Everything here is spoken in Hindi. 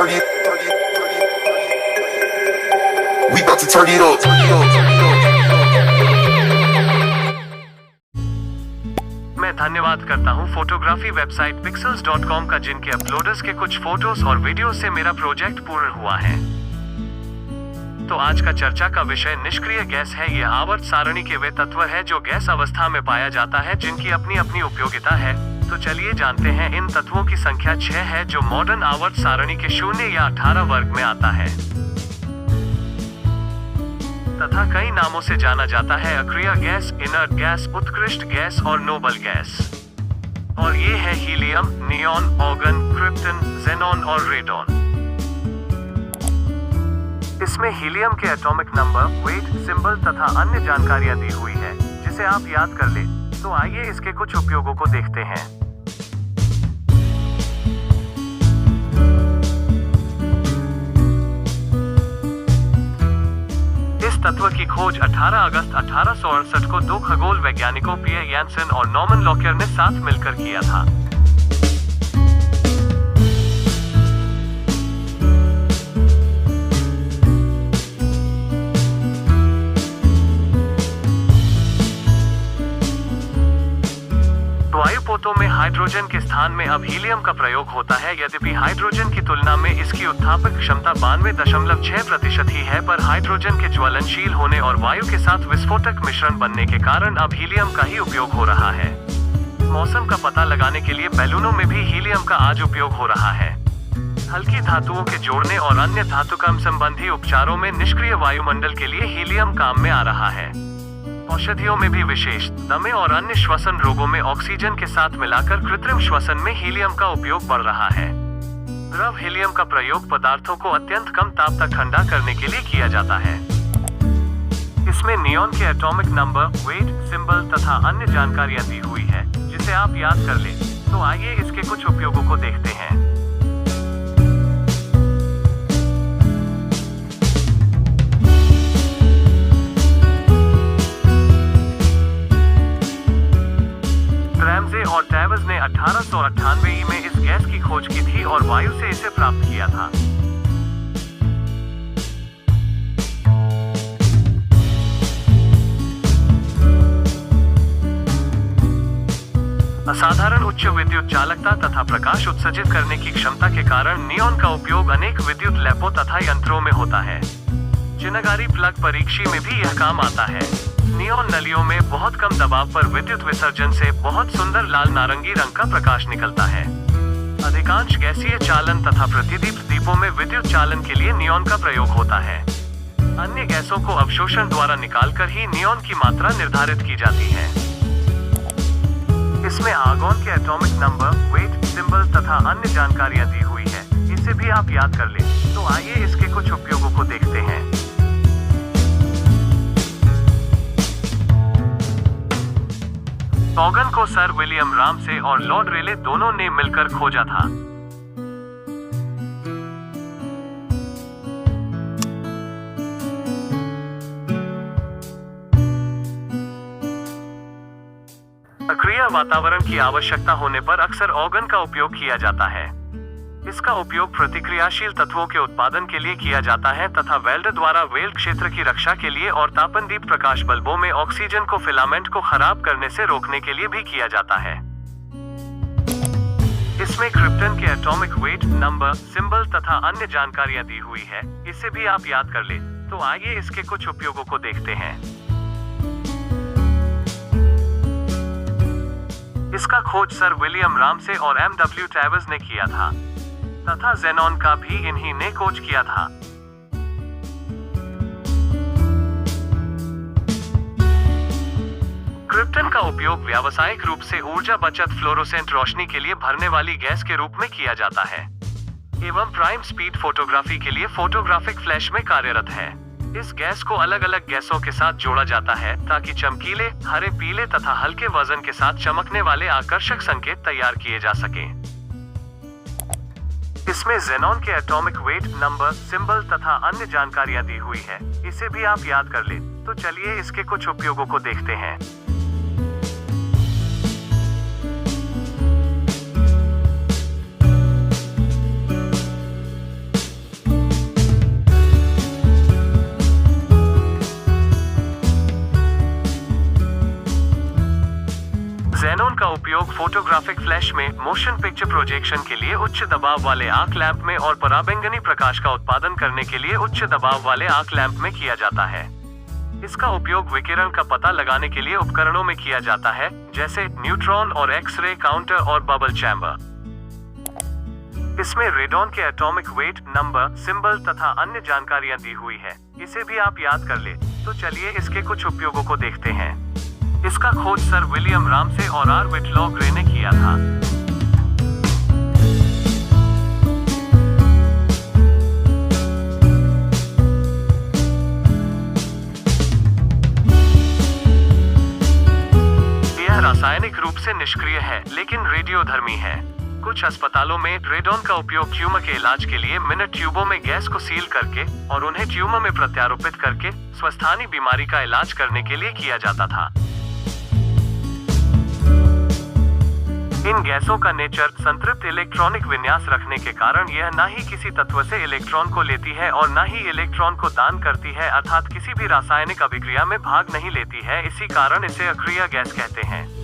We about to turn it up. मैं धन्यवाद करता हूं फोटोग्राफी वेबसाइट pixels.com का, जिनके अपलोडर्स के कुछ फोटोज और वीडियो से मेरा प्रोजेक्ट पूर्ण हुआ है। तो आज का चर्चा का विषय निष्क्रिय गैस है। यह आवर्त सारणी के वे तत्व है जो गैस अवस्था में पाया जाता है, जिनकी अपनी अपनी उपयोगिता है। तो चलिए जानते हैं। इन तत्वों की संख्या 6 है, जो मॉडर्न आवर्त सारणी के 0 या 18 वर्ग में आता है तथा कई नामों से जाना जाता है। अक्रिय गैस, इनर्ट गैस, उत्कृष्ट गैस और नोबल गैस। और ये है helium, neon, organ, krypton, xenon और रेडॉन। इसमें हीलियम के एटॉमिक नंबर, वेट, सिंबल तथा अन्य जानकारियां दी हुई है, जिसे आप याद कर ले। तो आइए इसके कुछ उपयोगों को देखते हैं। इस तत्व की खोज 18 अगस्त 1868 को 2 खगोल वैज्ञानिकों पियर यानसन और नॉर्मन लॉकियर ने साथ मिलकर किया था। वायुपोतों में हाइड्रोजन के स्थान में अब हीलियम का प्रयोग होता है। यद्यपि हाइड्रोजन की तुलना में इसकी उत्थापक क्षमता 92.6% ही है, पर हाइड्रोजन के ज्वलनशील होने और वायु के साथ विस्फोटक मिश्रण बनने के कारण अब हीलियम का ही उपयोग हो रहा है। मौसम का पता लगाने के लिए बैलूनों में भी हीलियम का आज उपयोग हो रहा है। हल्की धातुओं के जोड़ने और अन्य धातुकर्म संबंधी उपचारों में निष्क्रिय वायुमंडल के लिए हीलियम काम में आ रहा है। औषधियों में भी विशेष दमे और अन्य श्वसन रोगों में ऑक्सीजन के साथ मिलाकर कृत्रिम श्वसन में हीलियम का उपयोग बढ़ रहा है। द्रव हीलियम का प्रयोग पदार्थों को अत्यंत कम ताप तक ठंडा करने के लिए किया जाता है। इसमें नियॉन के एटॉमिक नंबर, वेट, सिंबल तथा अन्य जानकारियां दी हुई है, जिसे आप याद कर ले। तो आइए इसके कुछ उपयोगों को देखते हैं। रैमजे और टैवर्स ने 1898 में इस गैस की खोज की थी और वायु से इसे प्राप्त किया था। असाधारण उच्च विद्युत चालकता तथा प्रकाश उत्सर्जित करने की क्षमता के कारण नियॉन का उपयोग अनेक विद्युत लैपों तथा यंत्रों में होता है। चिनगारी प्लग परीक्षी में भी यह काम आता है। नियॉन नलियों में बहुत कम दबाव पर विद्युत विसर्जन से बहुत सुंदर लाल नारंगी रंग का प्रकाश निकलता है। अधिकांश गैसीय चालन तथा प्रतिदीप दीपों में विद्युत चालन के लिए नियॉन का प्रयोग होता है। अन्य गैसों को अवशोषण द्वारा निकालकर ही नियॉन की मात्रा निर्धारित की जाती है। इसमें आर्गॉन के एटॉमिक नंबर, वेट, सिंबल तथा अन्य जानकारियां दी हुई है, इसे भी आप याद कर ले। तो आइए इसके कुछ उपयोगों को देखते हैं। ऑर्गन को सर विलियम रामसे और लॉर्ड रेले दोनों ने मिलकर खोजा था। अक्रिय वातावरण की आवश्यकता होने पर अक्सर ऑर्गन का उपयोग किया जाता है। इसका उपयोग प्रतिक्रियाशील तत्वों के उत्पादन के लिए किया जाता है तथा वेल्डर द्वारा वेल्ड क्षेत्र की रक्षा के लिए और तापनदीप प्रकाश बल्बों में ऑक्सीजन को फिलामेंट को खराब करने से रोकने के लिए भी किया जाता है। इसमें क्रिप्टन के एटॉमिक वेट, नंबर, सिंबल तथा अन्य जानकारियां दी हुई है, इसे भी आप याद कर ले। तो आइए इसके कुछ उपयोगों को देखते हैं। इसका खोज सर विलियम रामसे और एमडब्ल्यू टैवर्स ने किया था तथा जेनॉन का भी इन्हीं ने खोज किया था। क्रिप्टन का उपयोग व्यावसायिक रूप से ऊर्जा बचत फ्लोरोसेंट रोशनी के लिए भरने वाली गैस के रूप में किया जाता है एवं प्राइम स्पीड फोटोग्राफी के लिए फोटोग्राफिक फ्लैश में कार्यरत है। इस गैस को अलग अलग गैसों के साथ जोड़ा जाता है ताकि चमकीले, हरे, पीले तथा हल्के वजन के साथ चमकने वाले आकर्षक संकेत तैयार किए जा सकें। इसमें जेनॉन के एटॉमिक वेट, नंबर, सिंबल तथा अन्य जानकारियां दी हुई है, इसे भी आप याद कर ले। तो चलिए इसके कुछ उपयोगों को देखते हैं। जेनोन का उपयोग फोटोग्राफिक फ्लैश में, मोशन पिक्चर प्रोजेक्शन के लिए उच्च दबाव वाले आर्क लैंप में और पराबैंगनी प्रकाश का उत्पादन करने के लिए उच्च दबाव वाले आर्क लैंप में किया जाता है। इसका उपयोग विकिरण का पता लगाने के लिए उपकरणों में किया जाता है, जैसे न्यूट्रॉन और एक्स-रे काउंटर और बबल चैम्बर। इसमें रेडॉन के एटॉमिक वेट, नंबर, सिंबल तथा अन्य जानकारियां दी हुई है। इसे भी आप याद कर ले। तो चलिए इसके कुछ उपयोगों को देखते हैं। इसका खोज सर विलियम रामसे और आर विटलॉ ग्रे ने किया था। यह रासायनिक रूप से निष्क्रिय है, लेकिन रेडियोधर्मी है। कुछ अस्पतालों में रेडॉन का उपयोग ट्यूमर के इलाज के लिए मिनट ट्यूबों में गैस को सील करके और उन्हें ट्यूमर में प्रत्यारोपित करके स्वस्थानी बीमारी का इलाज करने के लिए किया जाता था। इन गैसों का नेचर संतृप्त इलेक्ट्रॉनिक विन्यास रखने के कारण यह ना ही किसी तत्व से इलेक्ट्रॉन को लेती है और ना ही इलेक्ट्रॉन को दान करती है, अर्थात किसी भी रासायनिक अभिक्रिया में भाग नहीं लेती है। इसी कारण इसे अक्रिय गैस कहते हैं।